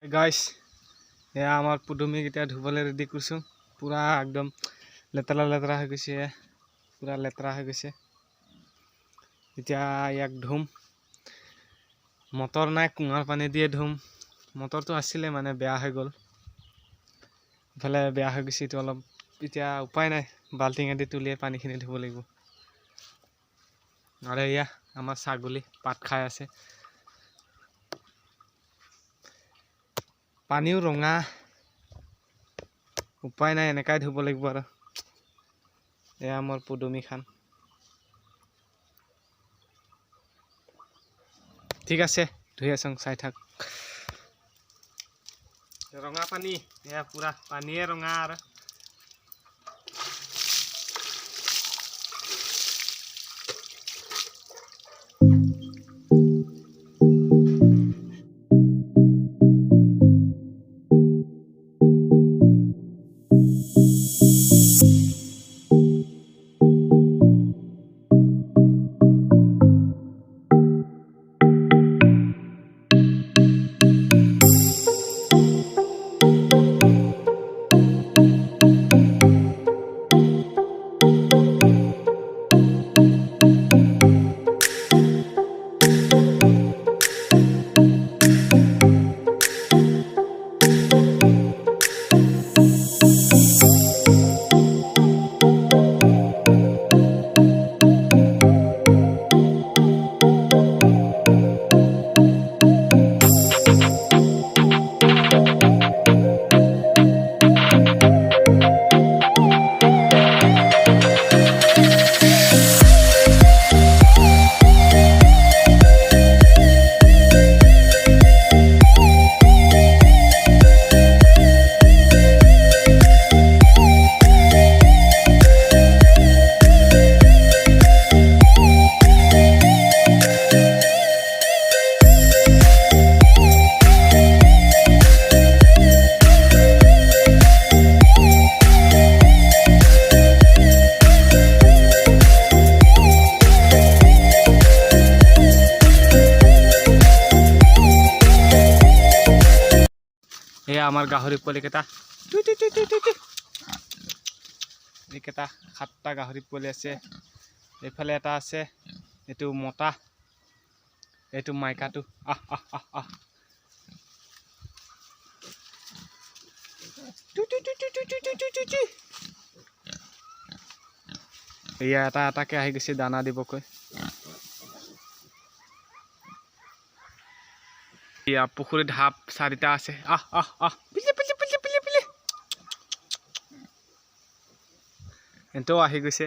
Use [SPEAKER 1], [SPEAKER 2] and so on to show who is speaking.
[SPEAKER 1] guys এয়া আমার পুডুমিক এটা ধুবলে রেডি করছো পুরা একদম লেতরা লেতরা হয়ে গেছে পুরা লেতরা হয়ে গেছে এটা ইয়াক ধুম মটর নাই কুঁৱাৰ পানী দিয়ে ধুম মটৰটো আছিলে মানে বেয়া হৈ গ'ল ইফালে বেয়া হৈ গৈছে তো অলপ এতিয়া উপায় নাই বাল্টিঙেদি তুলিয়ে পানীখিনি ধুব লাগিব আৰু এয়া আমাৰ ছাগলী পাত খাই আছে পানীও ৰঙা উপায় নাই এনেকাই ধুব লাগিব আৰু এয়া আমাৰ পুডুমি খান ঠিক আছে ধুই আছং চাই থাক ৰঙা পানী এয়া পুৰা পানীয়ে ৰঙা আৰু এয়া আমাৰ গাহৰি পোৱালি কেইটা এইকেইটা 7টা গাহৰি পোৱালি আছে এইফালে এটা আছে এইটো মতা এইটো মাইকাটো এয়া এটা এটাকে আহি গৈছে দানা দিবকৈ এয়া পুখুৰীত সাপ 4টা আছে পিলে এটাও আহি গৈছে